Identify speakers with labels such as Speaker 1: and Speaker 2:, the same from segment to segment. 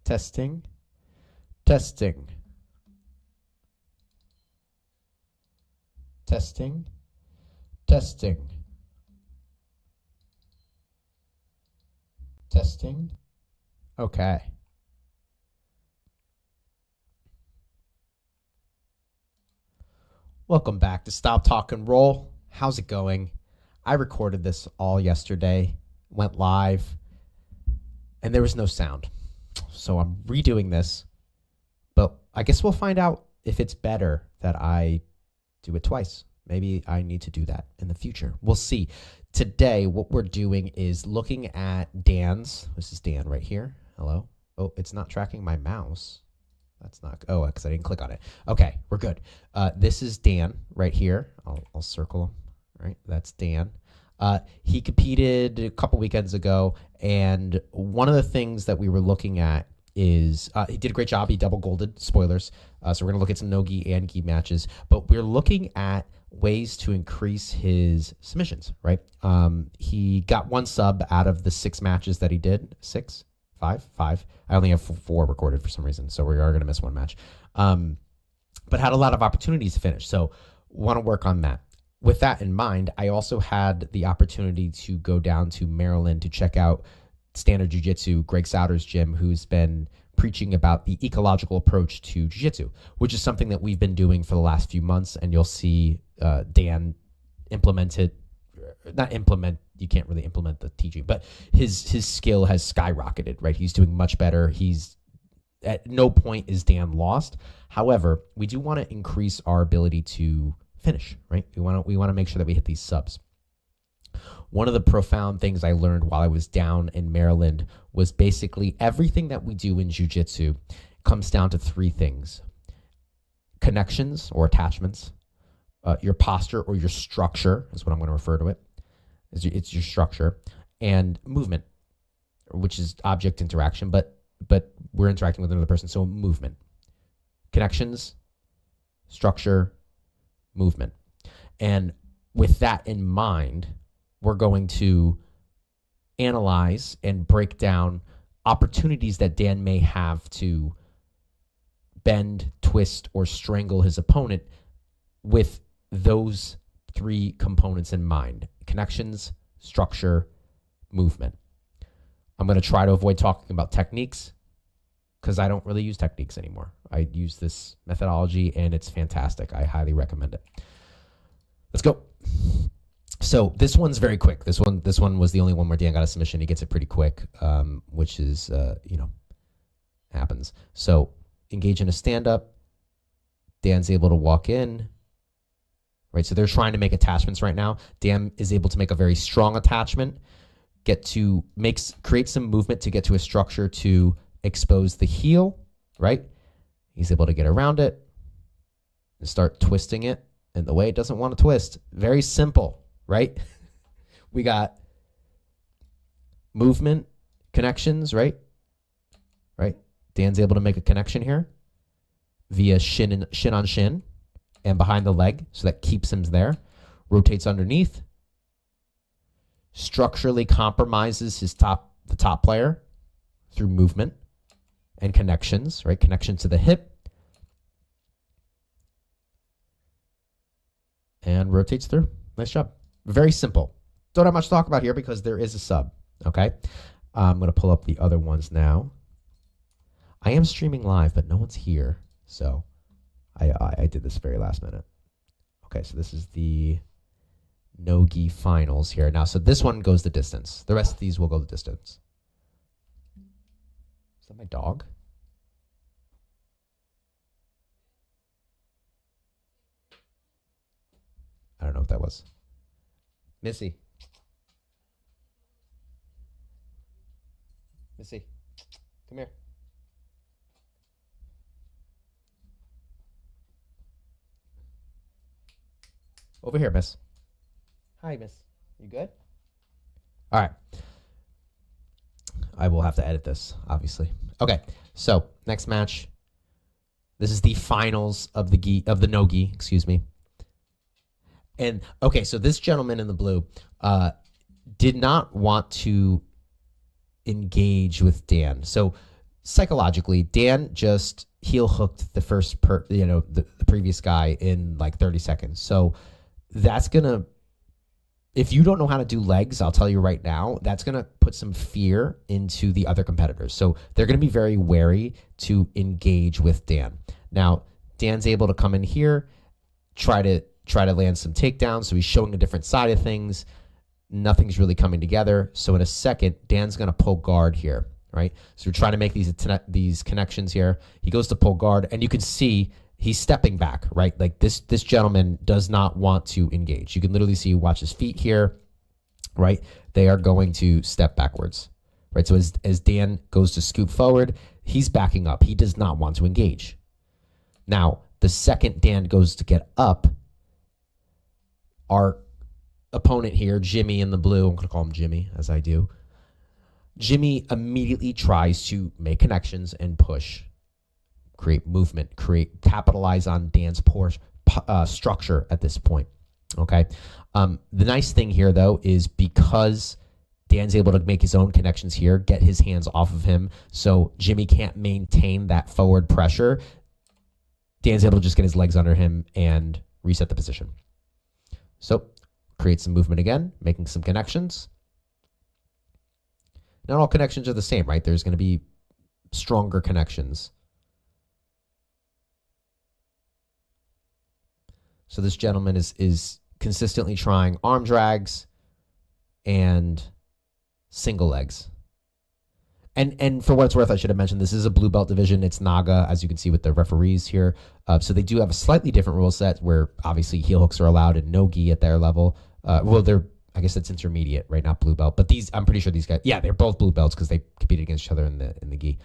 Speaker 1: testing, testing, testing, testing, testing. Okay. Welcome back to Stop, Talk, and Roll. How's it going? I recorded this all yesterday, went live, and there was no sound. So I'm redoing this, but I guess we'll find out if it's better that I do it twice. Maybe I need to do that in the future. We'll see. Today, what we're doing is looking at Dan's. This is Dan right here. Hello. Oh, it's not tracking my mouse. That's not, oh, because I didn't click on it. Okay, we're good. This is Dan right here. I'll circle him, right? That's Dan. He competed a couple weekends ago, and one of the things that we were looking at is, he did a great job. He double golded, spoilers. So we're going to look at some no-gi and gi matches, but we're looking at ways to increase his submissions, right? He got 1 sub out of the 6 matches that he did. 6? 5? I only have 4 recorded for some reason, so we are going to miss 1 match. But had a lot of opportunities to finish, so want to work on that. With that in mind, I also had the opportunity to go down to Maryland to check out Standard Jiu-Jitsu, Greg Sauter's gym, who's been preaching about the ecological approach to Jiu-Jitsu, which is something that we've been doing for the last few months, and you'll see Dan implement it. Not implement, you can't really implement the teaching, but his skill has skyrocketed, right? He's doing much better. He's at no point is Dan lost. However, we do want to increase our ability to finish, right? We want to make sure that we hit these subs. One of the profound things I learned while I was down in Maryland was basically everything that we do in jiu-jitsu comes down to 3 things: connections or attachments, your posture or your structure is what I'm going to refer to it. It's your structure, and movement, which is object interaction, but we're interacting with another person, so movement. Connections, structure, movement. And with that in mind, we're going to analyze and break down opportunities that Dan may have to bend, twist, or strangle his opponent with those 3 components in mind: connections, structure, movement. I'm going to try to avoid talking about techniques because I don't really use techniques anymore. I use this methodology and it's fantastic. I highly recommend it. Let's go. So this one's very quick. This one was the only one where Dan got a submission. He gets it pretty quick, which is, happens. So engage in a stand-up. Dan's able to walk in. Right, so they're trying to make attachments right now. Dan is able to make a very strong attachment, create some movement to get to a structure to expose the heel, right? He's able to get around it and start twisting it in the way it doesn't want to twist. Very simple, right? We got movement, connections, right? Right? Dan's able to make a connection here via shin on shin and behind the leg, so that keeps him there. Rotates underneath. Structurally compromises the top player through movement and connections, right? Connection to the hip. And rotates through. Nice job. Very simple. Don't have much to talk about here because there is a sub, okay? I'm going to pull up the other ones now. I am streaming live, but no one's here, so I did this very last minute. Okay, so this is the no-gi finals here. Now, so this one goes the distance. The rest of these will go the distance. Is that my dog? I don't know what that was. Missy. Missy, come here. Over here, miss. Hi, miss. You good? All right. I will have to edit this, obviously. Okay, so next match. This is the finals of the no-gi, excuse me. And, okay, so this gentleman in the blue did not want to engage with Dan. So psychologically, Dan just heel hooked the the previous guy in like 30 seconds. So that's going to, if you don't know how to do legs, I'll tell you right now, that's going to put some fear into the other competitors. So they're going to be very wary to engage with Dan. Now, Dan's able to come in here, try to land some takedowns. So he's showing a different side of things. Nothing's really coming together. So in a second, Dan's going to pull guard here, right? So we're trying to make these connections here. He goes to pull guard, and you can see he's stepping back, right? Like this gentleman does not want to engage. You can literally see, watch his feet here, right? They are going to step backwards, right? So as Dan goes to scoop forward, he's backing up. He does not want to engage. Now, the second Dan goes to get up, our opponent here, Jimmy in the blue, I'm going to call him Jimmy as I do. Jimmy immediately tries to make connections and push, create movement, capitalize on Dan's poor structure at this point. Okay. The nice thing here, though, is because Dan's able to make his own connections here, get his hands off of him, so Jimmy can't maintain that forward pressure. Dan's able to just get his legs under him and reset the position. So create some movement again, making some connections. Not all connections are the same, right? There's going to be stronger connections. So this gentleman is consistently trying arm drags and single legs. And for what it's worth, I should have mentioned, this is a blue belt division. It's Naga, as you can see with the referees here. So they do have a slightly different rule set where obviously heel hooks are allowed and no gi at their level. I guess it's intermediate, right? Not blue belt. But I'm pretty sure these guys, yeah, they're both blue belts because they competed against each other in the gi.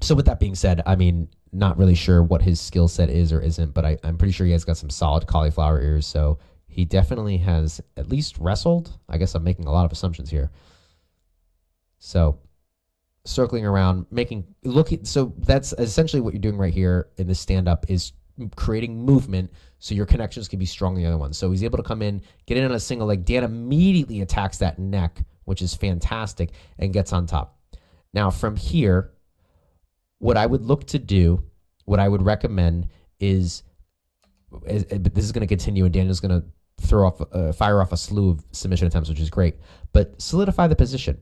Speaker 1: So with that being said, I mean, not really sure what his skill set is or isn't, but I'm pretty sure he has got some solid cauliflower ears. So he definitely has at least wrestled. I guess I'm making a lot of assumptions here. So circling around, so that's essentially what you're doing right here in this stand-up is creating movement so your connections can be strong in the other one. So he's able to come in, get in on a single leg. Dan immediately attacks that neck, which is fantastic, and gets on top. Now from here, what I would look to do, what I would recommend is this is going to continue, and Daniel's going to fire off a slew of submission attempts, which is great, but solidify the position.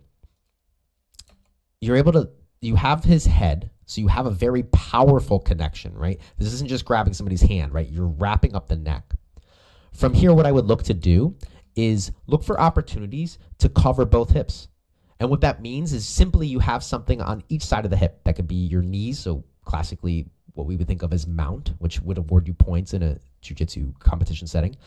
Speaker 1: You have his head, so you have a very powerful connection, right? This isn't just grabbing somebody's hand, right? You're wrapping up the neck. From here, what I would look to do is look for opportunities to cover both hips. And what that means is simply you have something on each side of the hip. That could be your knees, so classically what we would think of as mount, which would award you points in a jiu-jitsu competition setting.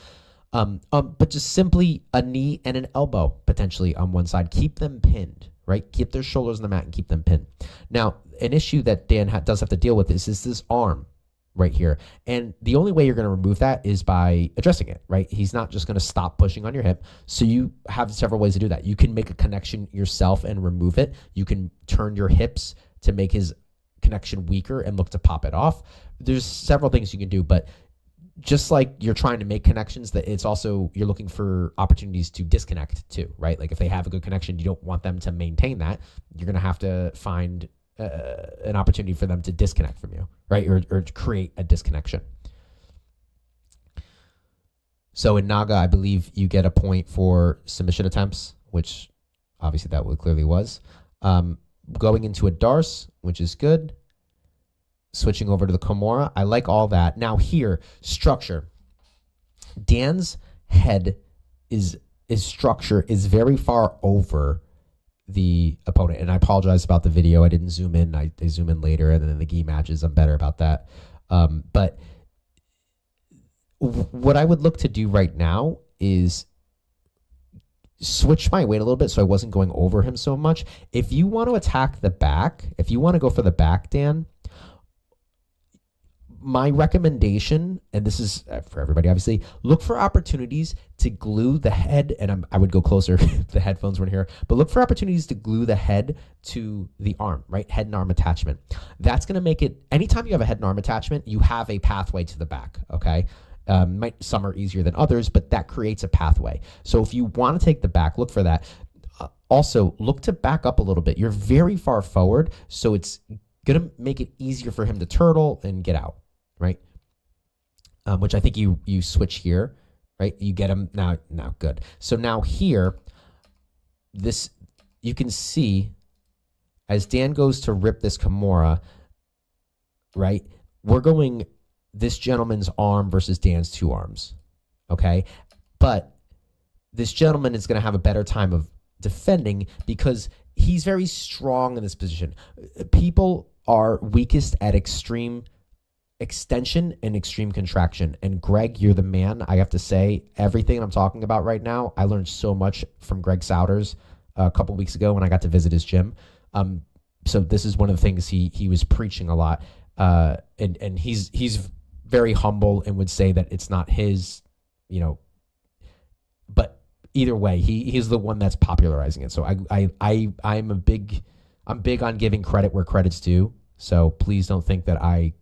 Speaker 1: But just simply a knee and an elbow potentially on one side. Keep them pinned, right? Keep their shoulders on the mat and keep them pinned. Now, an issue that Dan does have to deal with is this arm right here. And the only way you're going to remove that is by addressing it, right? He's not just going to stop pushing on your hip. So you have several ways to do that. You can make a connection yourself and remove it. You can turn your hips to make his connection weaker and look to pop it off. There's several things you can do, but just like you're trying to make connections, that it's also, you're looking for opportunities to disconnect too, right? Like if they have a good connection, you don't want them to maintain that. You're going to have to find an opportunity for them to disconnect from you, right? Or to create a disconnection. So in Naga, I believe you get a point for submission attempts, which obviously that clearly was. Going into a Darce, which is good. Switching over to the Kimura. I like all that. Now here, structure. Dan's head structure is very far over the opponent. And I apologize about the video. I didn't zoom in. I zoom in later, and then in the gi matches, I'm better about that. But what I would look to do right now is switch my weight a little bit so I wasn't going over him so much. If you want to attack the back, if you want to go for the back, Dan, my recommendation, and this is for everybody, obviously, look for opportunities to glue the head, and I would go closer if the headphones weren't here, but look for opportunities to glue the head to the arm, right? Head and arm attachment. That's going to make it, anytime you have a head and arm attachment, you have a pathway to the back, okay? Some are easier than others, but that creates a pathway. So if you want to take the back, look for that. Also, look to back up a little bit. You're very far forward, so it's going to make it easier for him to turtle and get out, right? Which I think you switch here, right? You get him now, good. So now here, this you can see as Dan goes to rip this Kimura, right? We're going this gentleman's arm versus Dan's two arms, okay? But this gentleman is going to have a better time of defending because he's very strong in this position. People are weakest at extreme extension and extreme contraction. And Greg, you're the man. I have to say, everything I'm talking about right now, I learned so much from Greg Souders a couple weeks ago when I got to visit his gym. So this is one of the things he was preaching a lot. And he's very humble and would say that it's not his, but either way, he's the one that's popularizing it. So I'm big on giving credit where credit's due. So please don't think that I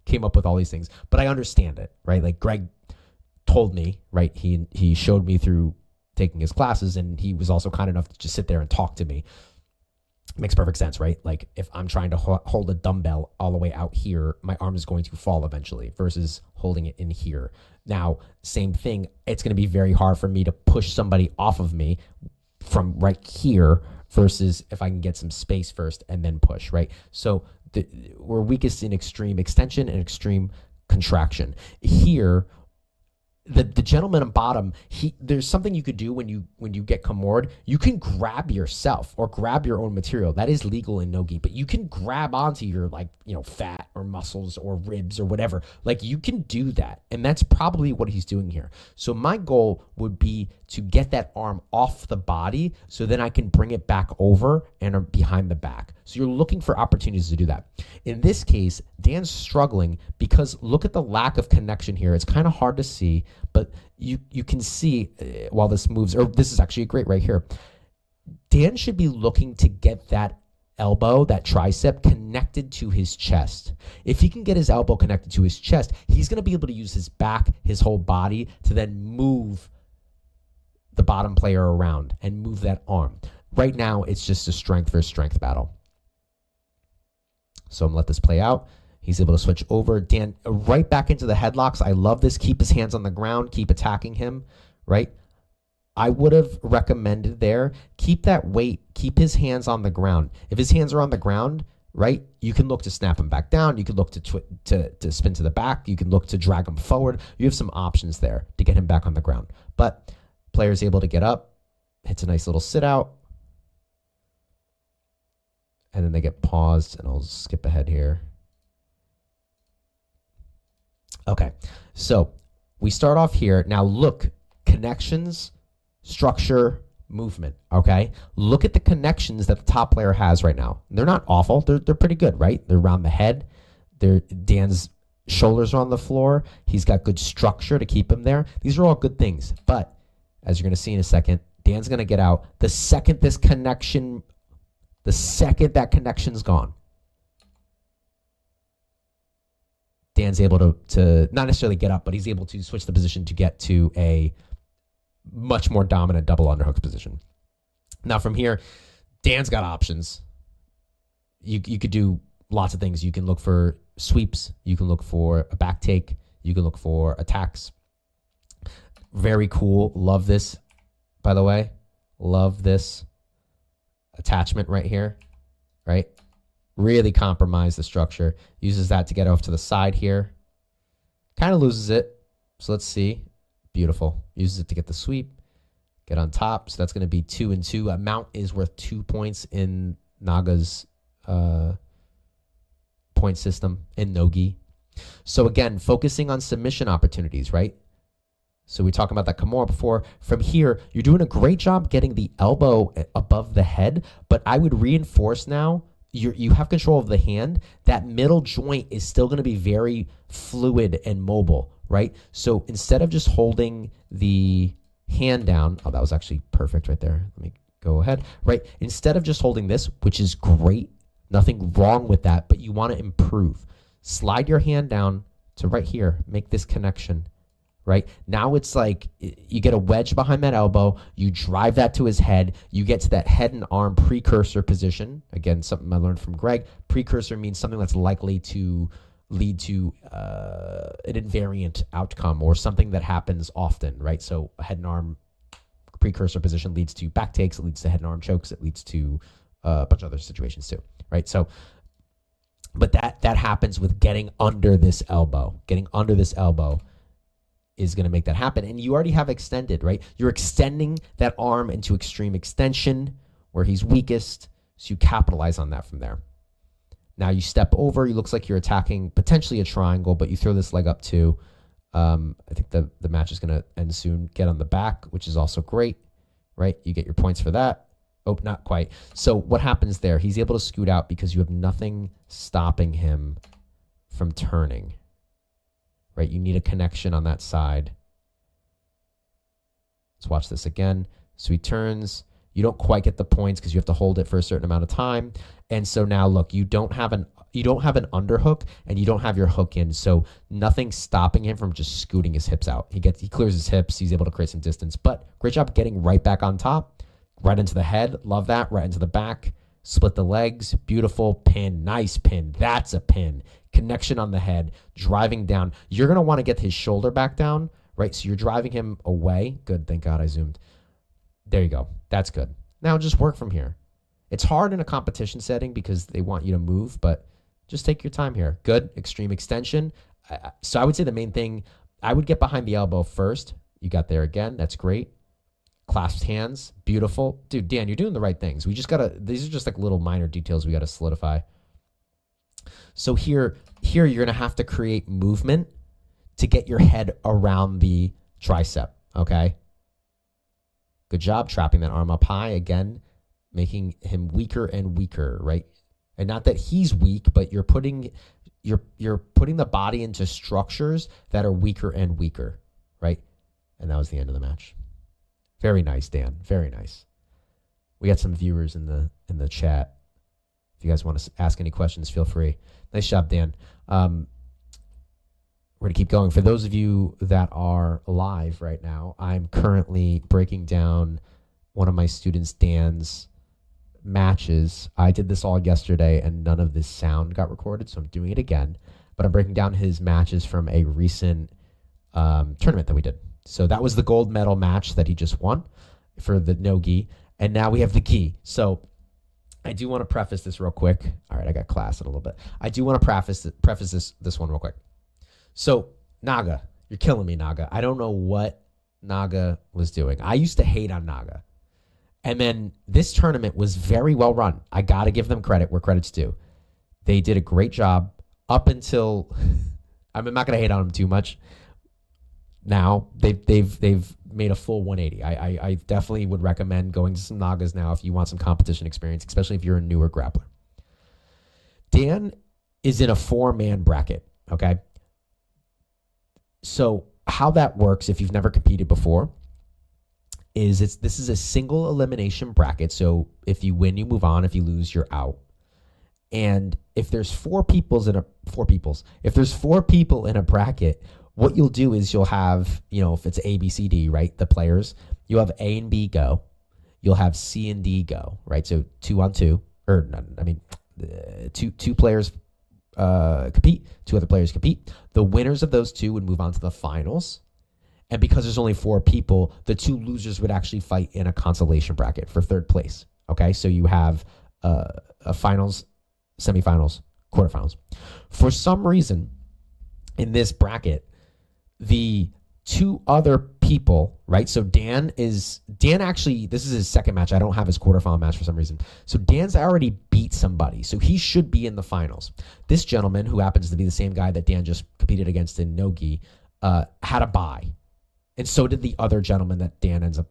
Speaker 1: came up with all these things, but I understand it, right? Like Greg told me, right? He showed me through taking his classes, and he was also kind enough to just sit there and talk to me. It makes perfect sense, right? Like if I'm trying to hold a dumbbell all the way out here, my arm is going to fall eventually versus holding it in here. Now, same thing, it's going to be very hard for me to push somebody off of me from right here versus if I can get some space first and then push, right? So we're weakest in extreme extension and extreme contraction. Here, the gentleman on bottom, there's something you could do when you get Kimura'd. You can grab yourself or grab your own material. That is legal in no-gi, but you can grab onto your fat or muscles or ribs or whatever. Like you can do that, and that's probably what he's doing here. So my goal would be to get that arm off the body so then I can bring it back over and behind the back. So you're looking for opportunities to do that. In this case, Dan's struggling because look at the lack of connection here. It's kind of hard to see, but you can see while this moves, or this is actually great right here. Dan should be looking to get that elbow, that tricep connected to his chest. If he can get his elbow connected to his chest, he's going to be able to use his back, his whole body to then move the bottom player around and move that arm. Right now, it's just a strength versus strength battle. So I'm going to let this play out. He's able to switch over. Dan, right back into the headlocks. I love this. Keep his hands on the ground. Keep attacking him, right? I would have recommended there, keep that weight, keep his hands on the ground. If his hands are on the ground, right, you can look to snap him back down. You can look to spin to the back. You can look to drag him forward. You have some options there to get him back on the ground. But player's able to get up, hits a nice little sit out, and then they get paused, and I'll skip ahead here. Okay, so we start off here. Now look, connections, structure, movement, okay? Look at the connections that the top player has right now. They're not awful. They're pretty good, right? They're around the head. Dan's shoulders are on the floor. He's got good structure to keep him there. These are all good things. But as you're going to see in a second, Dan's going to get out. The second that connection's gone, Dan's able to not necessarily get up, but he's able to switch the position to get to a much more dominant double underhook position. Now from here, Dan's got options. You could do lots of things. You can look for sweeps. You can look for a back take. You can look for attacks. Very cool. Love this, by the way. Love this attachment right here, right? Really compromise the structure. Uses that to get off to the side here. Kind of loses it. So let's see. Beautiful. Uses it to get the sweep. Get on top. So that's going to be 2 and 2. A mount is worth 2 points in Naga's point system in no-gi. So again, focusing on submission opportunities, right? So we talked about that Kimura before. From here, you're doing a great job getting the elbow above the head, but I would reinforce now you have control of the hand. That middle joint is still going to be very fluid and mobile, right? So instead of just holding the hand down, oh, that was actually perfect right there. Let me go ahead, right? Instead of just holding this, which is great, nothing wrong with that, but you want to improve. Slide your hand down to right here. Make this connection, right? Now it's like you get a wedge behind that elbow, you drive that to his head, you get to that head and arm precursor position. Again, something I learned from Greg. Precursor means something that's likely to lead to an invariant outcome or something that happens often, right? So head and arm precursor position leads to back takes, it leads to head and arm chokes, it leads to a bunch of other situations too, right? So, but that happens with getting under this elbow. Getting under this elbow is going to make that happen. And you already have extended, right? You're extending that arm into extreme extension where he's weakest. So you capitalize on that from there. Now you step over. It looks like you're attacking potentially a triangle, but you throw this leg up too. I think the match is going to end soon. Get on the back, which is also great, right? You get your points for that. Oh, not quite. So what happens there? He's able to scoot out because you have nothing stopping him from turning, right? You need a connection on that side. Let's watch this again. So he turns. You don't quite get the points because you have to hold it for a certain amount of time. And so now look, you don't have an underhook and you don't have your hook in. So nothing's stopping him from just scooting his hips out. He clears his hips. He's able to create some distance, but great job getting right back on top, right into the head. Love that. Right into the back, split the legs. Beautiful pin. Nice pin. That's a pin. Connection on the head, driving down. You're going to want to get his shoulder back down, right? So you're driving him away. Good. Thank God I zoomed. There you go. That's good. Now just work from here. It's hard in a competition setting because they want you to move, but just take your time here. Good. Extreme extension. So I would say the main thing, I would get behind the elbow first. You got there again. That's great. Clasped hands. Beautiful. Dude, Dan, you're doing the right things. These are just like little minor details we got to solidify. So here you're going to have to create movement to get your head around the tricep. Okay. Good job trapping that arm up high again, making him weaker and weaker, right? And not that he's weak, but you're putting the body into structures that are weaker and weaker, right? And that was the end of the match. Very nice, Dan. Very nice. We got some viewers in the chat. If you guys want to ask any questions, feel free. Nice job, Dan. We're going to keep going. For those of you that are live right now, I'm currently breaking down one of my students, Dan's matches. I did this all yesterday and none of this sound got recorded, so I'm doing it again. But I'm breaking down his matches from a recent tournament that we did. So that was the gold medal match that he just won for the no gi. And now we have the gi. So I do want to preface this real quick. All right, I got class in a little bit. I do want to preface this one real quick. So, Naga, you're killing me, Naga. I don't know what Naga was doing. I used to hate on Naga. And then this tournament was very well run. I got to give them credit where credit's due. They did a great job up until, I'm not going to hate on them too much. Now, they've made a full 180. I definitely would recommend going to some Nagas now if you want some competition experience, especially if you're a newer grappler. Dan is in a 4-man bracket, okay? So how that works, if you've never competed before, is this is a single elimination bracket. So if you win, you move on. If you lose, you're out. And if there's four people in a bracket, what you'll do is you'll have, if it's A, B, C, D, right? The players, you'll have A and B go. You'll have C and D go, right? So 2-on-2, two players compete, 2 other players compete. The winners of those 2 would move on to the finals. And because there's only 4 people, the 2 losers would actually fight in a consolation bracket for 3rd place. Okay, so you have a finals, semifinals, quarterfinals. For some reason, in this bracket, the 2 other people, right? So Dan actually, this is his 2nd match. I don't have his quarterfinal match for some reason. So Dan's already beat somebody. So he should be in the finals. This gentleman, who happens to be the same guy that Dan just competed against in no-gi, had a bye. And so did the other gentleman that Dan ends up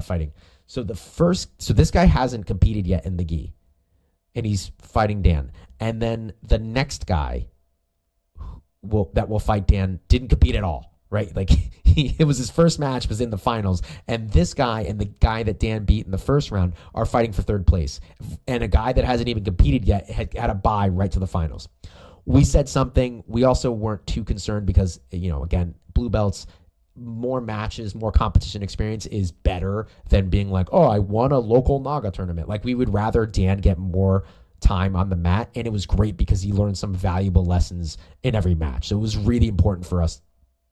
Speaker 1: fighting. So this guy hasn't competed yet in the gi. And he's fighting Dan. And then the next guy that will fight Dan didn't compete at all, right? Like it was his first match, was in the finals, and this guy and the guy that Dan beat in the first round are fighting for 3rd place. And a guy that hasn't even competed yet had a bye right to the finals. We said something. We also weren't too concerned because, again, blue belts, more matches, more competition experience is better than being like, oh, I won a local Naga tournament. Like, we would rather Dan get more time on the mat, and it was great because he learned some valuable lessons in every match. So it was really important for us.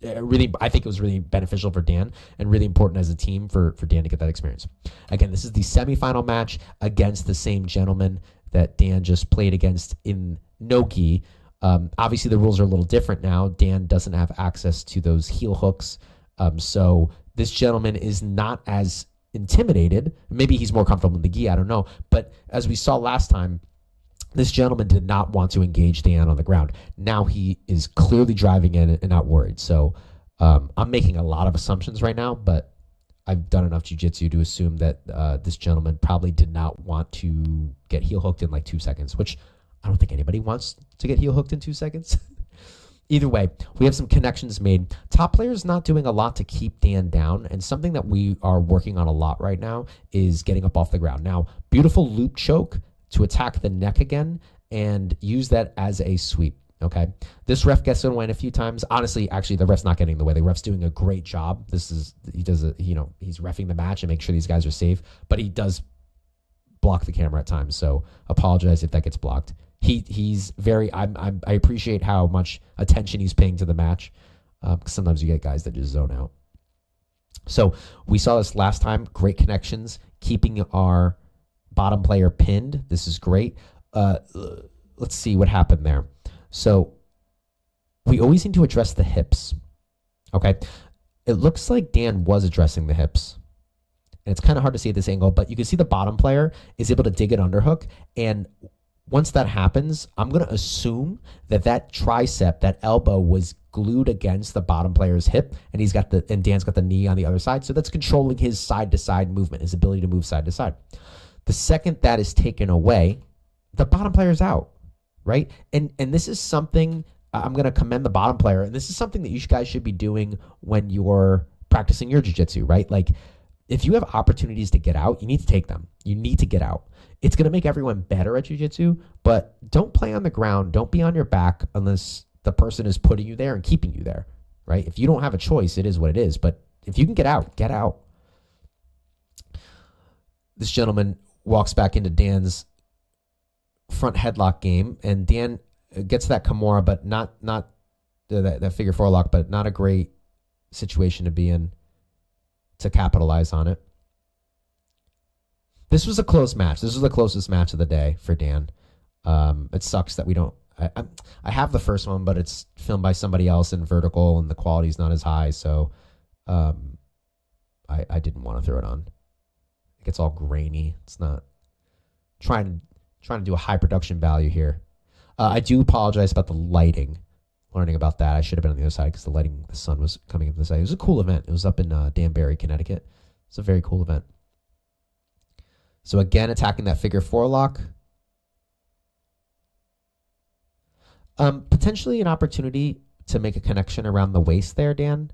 Speaker 1: I think it was really beneficial for Dan and really important as a team for Dan to get that experience. Again, this is the semifinal match against the same gentleman that Dan just played against in no-gi. Obviously, the rules are a little different now. Dan doesn't have access to those heel hooks. So this gentleman is not as intimidated. Maybe he's more comfortable in the gi, I don't know. But as we saw last time, this gentleman did not want to engage Dan on the ground. Now he is clearly driving in and not worried. So I'm making a lot of assumptions right now, but I've done enough jiu-jitsu to assume that this gentleman probably did not want to get heel hooked in like 2 seconds, which I don't think anybody wants to get heel hooked in 2 seconds. Either way, we have some connections made. Top player is not doing a lot to keep Dan down, and something that we are working on a lot right now is getting up off the ground. Now, beautiful loop choke to attack the neck again and use that as a sweep, okay? This ref gets in the way a few times. Honestly, actually, the ref's not getting in the way. The ref's doing a great job. He's reffing the match and make sure these guys are safe, but he does block the camera at times, so apologize if that gets blocked. He's very, I appreciate how much attention he's paying to the match, because sometimes you get guys that just zone out. So we saw this last time, great connections, keeping our bottom player pinned. This is great. Let's see what happened there. So we always need to address the hips, okay? It looks like Dan was addressing the hips. And it's kind of hard to see at this angle, but you can see the bottom player is able to dig an underhook, and once that happens, I'm going to assume that that tricep, that elbow, was glued against the bottom player's hip, and Dan's got the knee on the other side. So that's controlling his side-to-side movement, his ability to move side to side. The second that is taken away, the bottom player's out, right? And this is something I'm going to commend the bottom player, and this is something that you guys should be doing when you're practicing your jiu-jitsu, right? Like, if you have opportunities to get out, you need to take them. You need to get out. It's going to make everyone better at jiu-jitsu, but don't play on the ground. Don't be on your back unless the person is putting you there and keeping you there, right? If you don't have a choice, it is what it is. But if you can get out, get out. This gentleman walks back into Dan's front headlock game, and Dan gets that Kimura, but not that figure four lock, but not a great situation to be in to capitalize on it. This was a close match. This was the closest match of the day for Dan. It sucks that we don't... I have the first one, but it's filmed by somebody else in vertical, and the quality's not as high, so I didn't want to throw it on. It gets all grainy. It's not... Trying to do a high production value here. I do apologize about the lighting. Learning about that. I should have been on the other side because the sun was coming up the side. It was a cool event. It was up in Danbury, Connecticut. It's a very cool event. So again, attacking that figure four lock. Potentially an opportunity to make a connection around the waist there, Dan.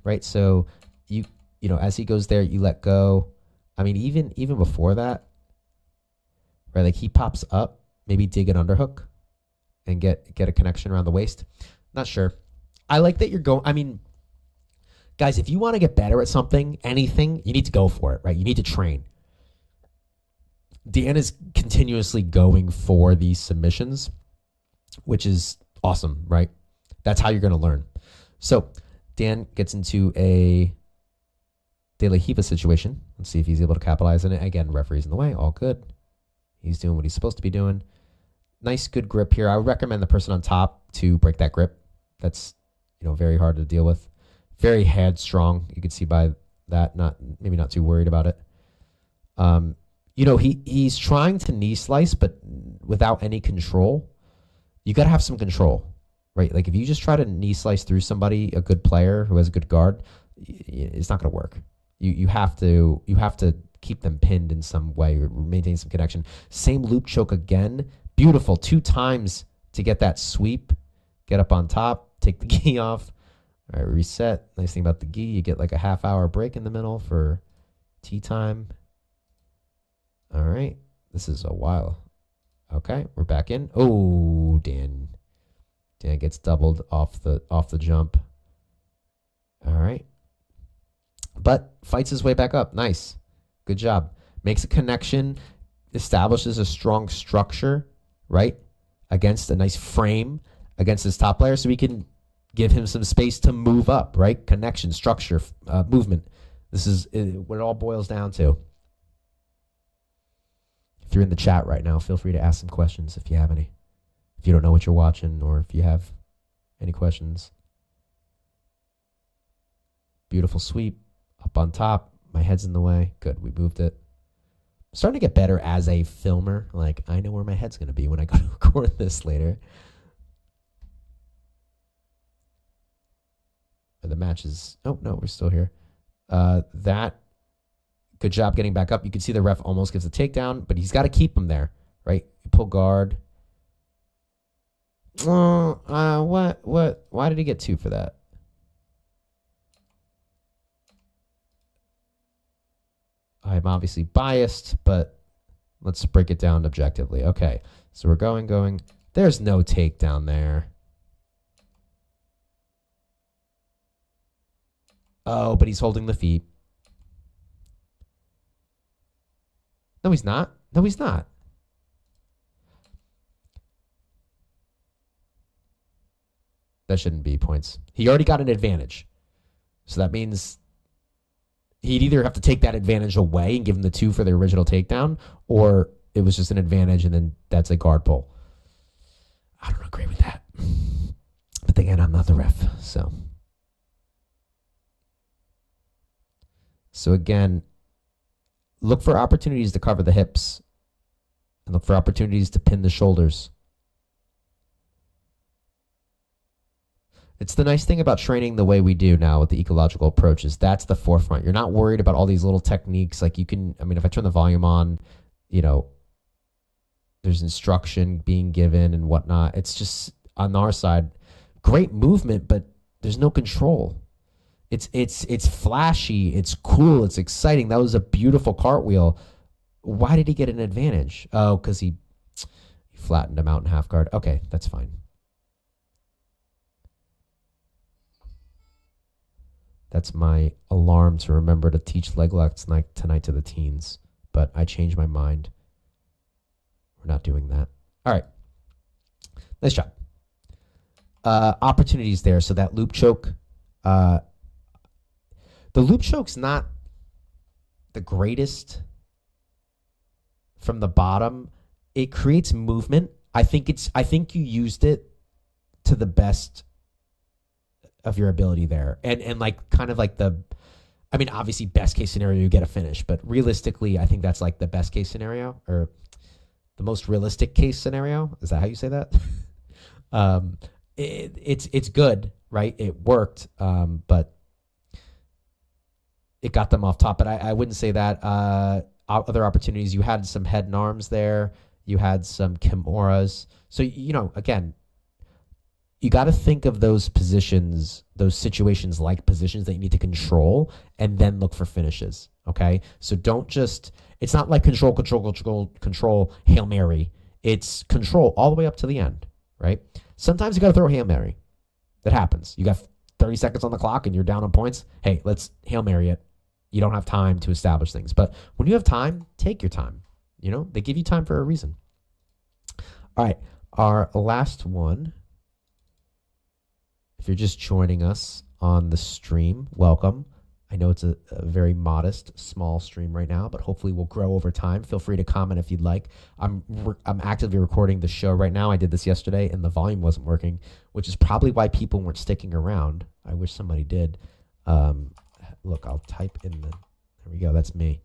Speaker 1: Right? So you know, as he goes there, you let go. I mean, even before that, right? Like, he pops up, maybe dig an underhook and get a connection around the waist. Not sure. I like that you're going. I mean, guys, if you want to get better at something, anything, you need to go for it, right? You need to train. Dan is continuously going for these submissions, which is awesome, right? That's how you're going to learn. So Dan gets into a De La Hiva situation. Let's see if he's able to capitalize on it. Again, referee's in the way. All good. He's doing what he's supposed to be doing. Nice, good grip here. I would recommend the person on top to break that grip. That's, very hard to deal with. Very headstrong. You can see by that. Maybe not too worried about it. He's trying to knee slice, but without any control. You got to have some control, right? Like, if you just try to knee slice through somebody, a good player who has a good guard, it's not going to work. You have to keep them pinned in some way, or maintain some connection. Same loop choke again. Beautiful. 2 times to get that sweep. Get up on top. Take the gi off. All right, reset. Nice thing about the gi, you get like a half-hour break in the middle for tea time. All right. This is a while. Okay, we're back in. Oh, Dan gets doubled off the jump. All right. but fights his way back up. Nice. Good job. Makes a connection, establishes a strong structure, right? Against a nice frame against his top player, so we can give him some space to move up, right? Connection, structure, movement. This is what it all boils down to. If you're in the chat right now, feel free to ask some questions if you have any. If you don't know what you're watching or if you have any questions. Beautiful sweep. Up on top. My head's in the way. Good, we moved it. I'm starting to get better as a filmer. Like, I know where my head's going to be when I go to record this later. The match is... Oh, no, we're still here. Good job getting back up. You can see the ref almost gives a takedown, but he's got to keep him there, right? You pull guard. What? Why did he get 2 for that? I'm obviously biased, but let's break it down objectively. Okay, so we're going. There's no takedown there. Oh, but he's holding the feet. No, he's not. No, he's not. That shouldn't be points. He already got an advantage. So that means he'd either have to take that advantage away and give him the 2 for the original takedown, or it was just an advantage and then that's a guard pull. I don't agree with that. But again, I'm not the ref, so. So again, look for opportunities to cover the hips and look for opportunities to pin the shoulders. It's the nice thing about training the way we do now with the ecological approaches. That's the forefront. You're not worried about all these little techniques. Like you can, I mean, if I turn the volume on, you know, there's instruction being given and whatnot. It's just on our side, great movement, but there's no control. It's flashy. It's cool. It's exciting. That was a beautiful cartwheel. Why did he get an advantage? Oh, because he flattened him out in half guard. Okay, that's fine. That's my alarm to remember to teach leg locks tonight to the teens. But I changed my mind. We're not doing that. All right. Nice job. Opportunities there. So that loop choke. The loop choke's not the greatest from the bottom. It creates movement. I think you used it to the best of your ability there. And like kind of like I mean, obviously best case scenario, you get a finish, but realistically, I think that's like the best case scenario or the most realistic case scenario. Is that how you say that? It's good, right? It worked, but it got them off top. But I wouldn't say that. Other opportunities, you had some head and arms there. You had some kimuras. So, you know, again, you got to think of those positions, those situations like positions that you need to control and then look for finishes, okay? So don't just, it's not like control, Hail Mary. It's control all the way up to the end, right? Sometimes you got to throw a Hail Mary. That happens. You got 30 seconds on the clock and you're down on points. Hey, let's Hail Mary it. You don't have time to establish things. But when you have time, take your time. You know, they give you time for a reason. All right, our last one. If you're just joining us on the stream, welcome. I know it's a very modest, small stream right now, but hopefully we'll grow over time. Feel free to comment if you'd like. I'm actively recording the show right now. I did this yesterday, and the volume wasn't working, which is probably why people weren't sticking around. I wish somebody did. Look, I'll type in the... There we go. That's me.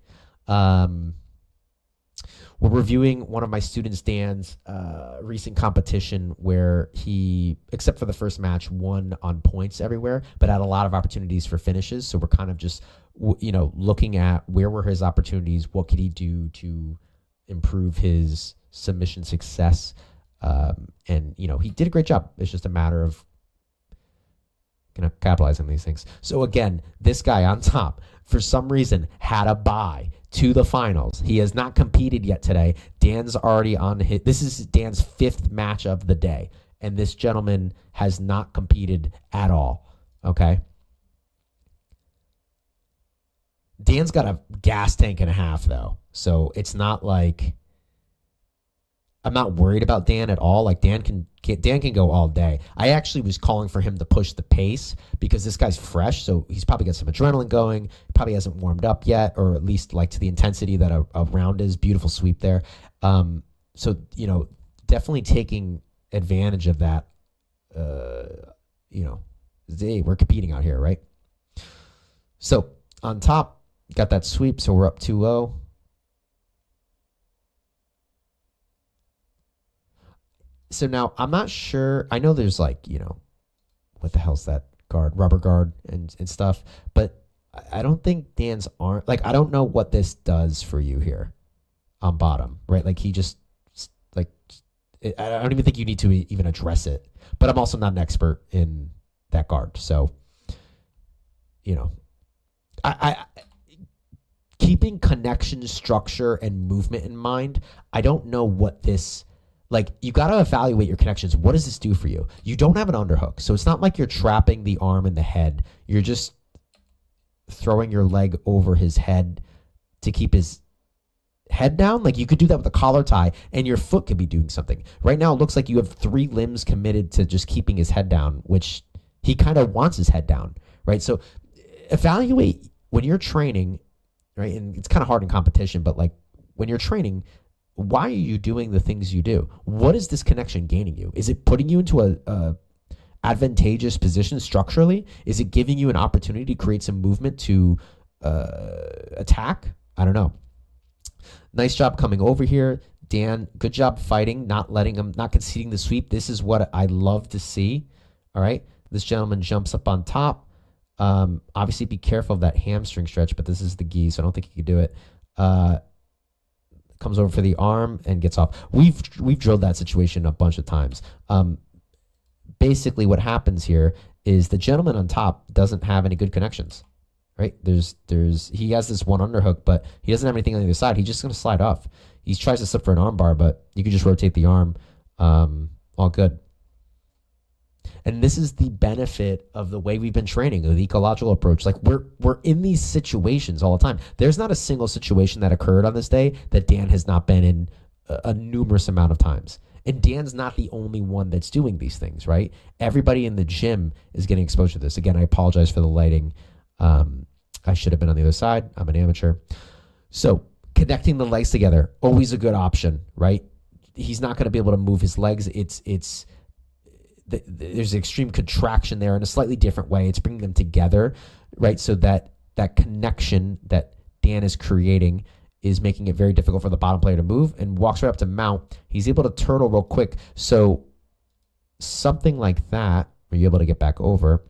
Speaker 1: We're reviewing one of my students, Dan's recent competition where he, except for the first match, won on points everywhere, but had a lot of opportunities for finishes. So we're kind of just, you know, looking at where were his opportunities, what could he do to improve his submission success, and you know, he did a great job. It's just a matter of capitalizing these things. So again, this guy on top, for some reason, had a bye to the finals. He has not competed yet today. Dan's already on this is Dan's 5th match of the day, and this gentleman has not competed at all. Okay. Dan's got a gas tank and a half, though. So it's not like I'm not worried about Dan at all. Like Dan can go all day. I actually was calling for him to push the pace because this guy's fresh, so he's probably got some adrenaline going. He probably hasn't warmed up yet, or at least like to the intensity that a round is. Beautiful sweep there. So definitely taking advantage of that. Hey, we're competing out here, right? So on top, got that sweep, so we're up 2-0. So now I'm not sure. I know there's like, what the hell's that guard, rubber guard and stuff, but I don't think Dan's arm, like, I don't know what this does for you here on bottom, right? Like he just, like, I don't even think you need to even address it, but I'm also not an expert in that guard. So, I keeping connection, structure, and movement in mind, I don't know what this, like, you got to evaluate your connections. What does this do for you? You don't have an underhook, so it's not like you're trapping the arm and the head. You're just throwing your leg over his head to keep his head down. Like, you could do that with a collar tie, and your foot could be doing something. Right now, it looks like you have 3 limbs committed to just keeping his head down, which he kind of wants his head down, right? So evaluate when you're training, right? And it's kind of hard in competition, but like when you're training, why are you doing the things you do? What is this connection gaining you? Is it putting you into a advantageous position structurally? Is it giving you an opportunity to create some movement to attack? I don't know. Nice job coming over here. Dan, good job fighting, not conceding the sweep. This is what I love to see. All right. This gentleman jumps up on top. Obviously be careful of that hamstring stretch, but this is the gi, so I don't think he could do it. Comes over for the arm and gets off. We've drilled that situation a bunch of times. Basically what happens here is the gentleman on top doesn't have any good connections, right? He has this one underhook, but he doesn't have anything on the other side. He's just going to slide off. He tries to slip for an arm bar, but you can just rotate the arm. All good. And this is the benefit of the way we've been training, the ecological approach. Like we're in these situations all the time. There's not a single situation that occurred on this day that Dan has not been in a numerous amount of times. And Dan's not the only one that's doing these things, right? Everybody in the gym is getting exposed to this. Again, I apologize for the lighting. I should have been on the other side. I'm an amateur. So connecting the legs together, always a good option, right? He's not going to be able to move his legs. There's extreme contraction there in a slightly different way. It's bringing them together, right? So that connection that Dan is creating is making it very difficult for the bottom player to move, and walks right up to mount. He's able to turtle real quick. So something like that, where you're able to get back over.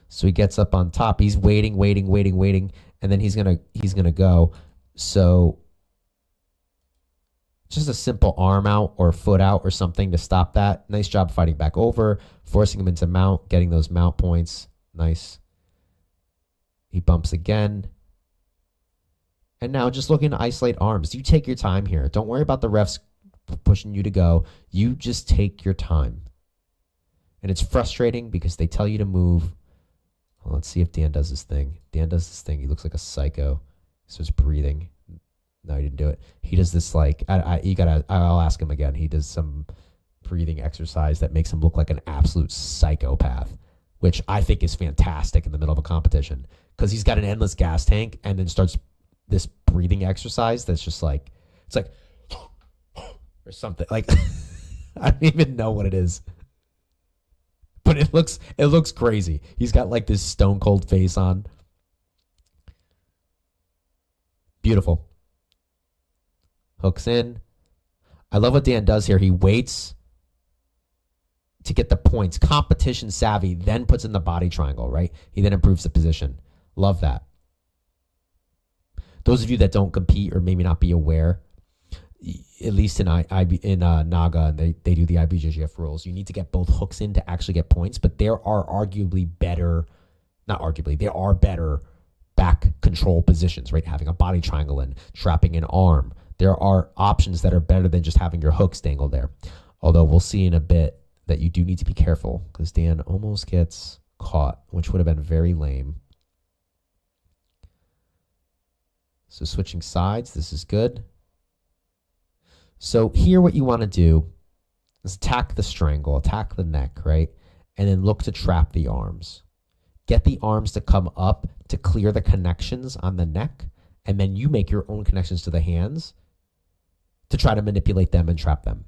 Speaker 1: So he gets up on top. He's waiting, and then he's gonna go. So just a simple arm out or foot out or something to stop that. Nice job fighting back over, forcing him into mount, getting those mount points. Nice. He bumps again. And now just looking to isolate arms. You take your time here. Don't worry about the refs pushing you to go. You just take your time. And it's frustrating because they tell you to move. Well, let's see if Dan does his thing. Dan does this thing. He looks like a psycho. He starts breathing. No, he didn't do it. He does this like, I'll ask him again. He does some breathing exercise that makes him look like an absolute psychopath, which I think is fantastic in the middle of a competition because he's got an endless gas tank and then starts this breathing exercise that's just like, it's like, or something. Like, I don't even know what it is. But it looks crazy. He's got like this stone cold face on. Beautiful. Hooks in. I love what Dan does here. He waits to get the points. Competition savvy, then puts in the body triangle, right? He then improves the position. Love that. Those of you that don't compete or maybe not be aware, at least in Naga, and they do the IBJJF rules, you need to get both hooks in to actually get points, but there are there are better back control positions, right? Having a body triangle in, trapping an arm. There are options that are better than just having your hooks dangle there. Although we'll see in a bit that you do need to be careful because Dan almost gets caught, which would have been very lame. So switching sides, this is good. So here what you want to do is attack the strangle, attack the neck, right? And then look to trap the arms. Get the arms to come up to clear the connections on the neck, and then you make your own connections to the hands to try to manipulate them and trap them.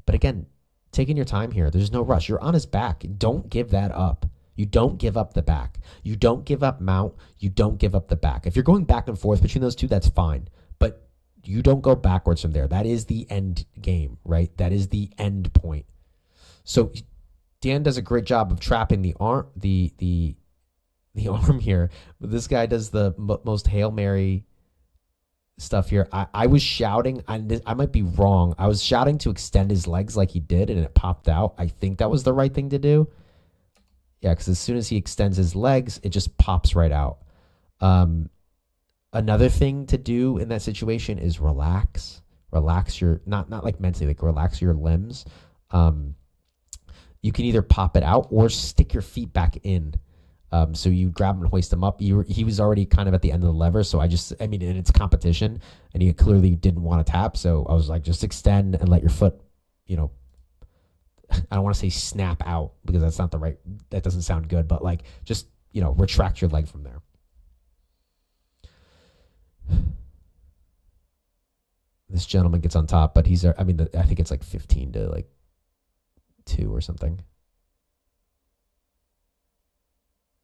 Speaker 1: But again, taking your time here. There's no rush. You're on his back. Don't give that up. You don't give up the back. You don't give up mount. You don't give up the back. If you're going back and forth between those two, that's fine. But you don't go backwards from there. That is the end game, right? That is the end point. So Dan does a great job of trapping the arm, the arm here. But this guy does the most Hail Mary stuff here. I was shouting. I might be wrong. I was shouting to extend his legs like he did, and it popped out. I think that was the right thing to do. Yeah, because as soon as he extends his legs, it just pops right out. Another thing to do in that situation is relax. Relax your, not like mentally, like relax your limbs. You can either pop it out or stick your feet back in. So you grab him and hoist him up. He was already kind of at the end of the lever. So and it's competition, and he clearly didn't want to tap. So I was like, just extend and let your foot, I don't want to say snap out because that's not that doesn't sound good, but like just, retract your leg from there. This gentleman gets on top, but I think it's like 15 to like 2 or something.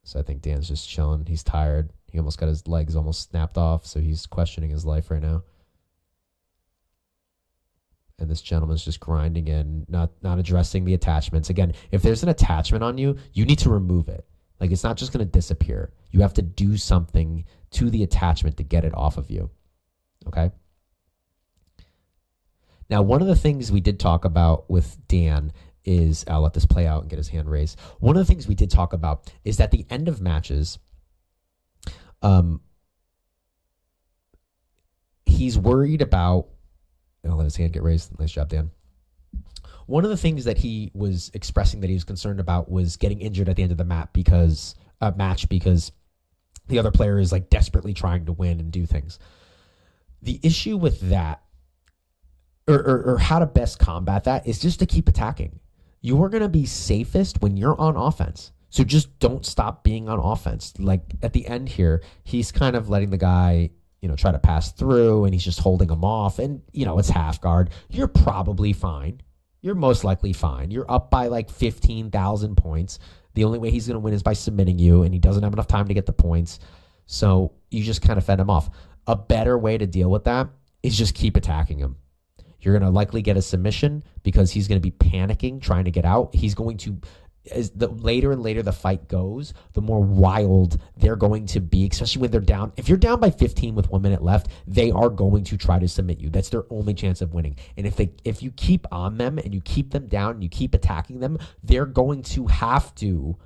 Speaker 1: So I think Dan's just chilling. He's tired. He almost got his legs almost snapped off, so he's questioning his life right now. And this gentleman's just grinding in, not addressing the attachments. Again, if there's an attachment on you, you need to remove it. Like, it's not just going to disappear. You have to do something to the attachment to get it off of you. Okay? Now, one of the things we did talk about with Dan is, I'll let this play out and get his hand raised. One of the things we did talk about is at the end of matches, he's worried about, I'll let his hand get raised. Nice job, Dan. One of the things that he was expressing that he was concerned about was getting injured at the end of the match because the other player is like desperately trying to win and do things. The issue with that, or how to best combat that, is just to keep attacking. You are going to be safest when you're on offense. So just don't stop being on offense. Like at the end here, he's kind of letting the guy, try to pass through, and he's just holding him off. And, it's half guard. You're probably fine. You're most likely fine. You're up by like 15,000 points. The only way he's going to win is by submitting you, and he doesn't have enough time to get the points. So you just kind of fend him off. A better way to deal with that is just keep attacking him. You're going to likely get a submission because he's going to be panicking, trying to get out. He's going to, as the later and later the fight goes, the more wild they're going to be, especially when they're down. If you're down by 15 with 1 minute left, they are going to try to submit you. That's their only chance of winning. And if you keep on them and you keep them down and you keep attacking them, they're going to have to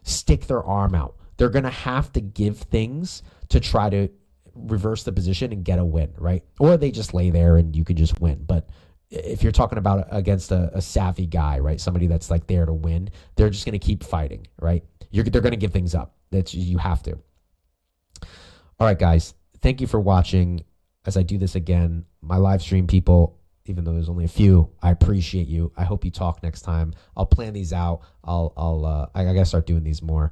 Speaker 1: stick their arm out. They're going to have to give things to try to reverse the position and get a win, right? Or they just lay there and you can just win. But if you're talking about against a savvy guy, right? Somebody that's like there to win, they're just going to keep fighting, right? They're going to give things up. You have to. All right, guys. Thank you for watching. As I do this again, my live stream people, even though there's only a few, I appreciate you. I hope you talk next time. I'll plan these out. I gotta start doing these more.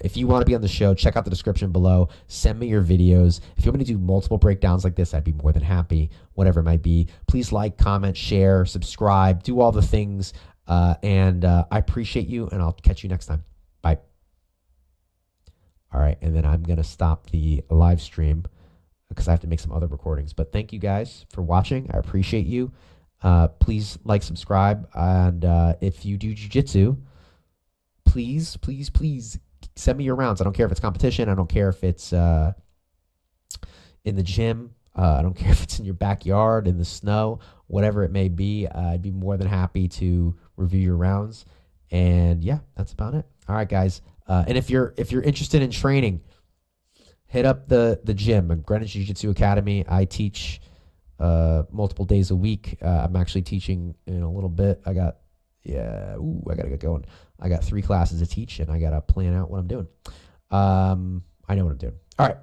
Speaker 1: If you want to be on the show, check out the description below. Send me your videos. If you want me to do multiple breakdowns like this, I'd be more than happy, whatever it might be. Please like, comment, share, subscribe, do all the things. And I appreciate you, and I'll catch you next time. Bye. All right, and then I'm going to stop the live stream because I have to make some other recordings. But thank you guys for watching. I appreciate you. Please like, subscribe, and if you do jiu-jitsu, please send me your rounds. I don't care if it's competition. I don't care if it's in the gym. I don't care if it's in your backyard, in the snow, whatever it may be. I'd be more than happy to review your rounds. And yeah, that's about it. All right, guys. And if you're interested in training, hit up the gym, Greenwich Jiu-Jitsu Academy. I teach multiple days a week. I'm actually teaching in a little bit. I gotta get going. I got 3 classes to teach, and I gotta plan out what I'm doing. I know what I'm doing. All right.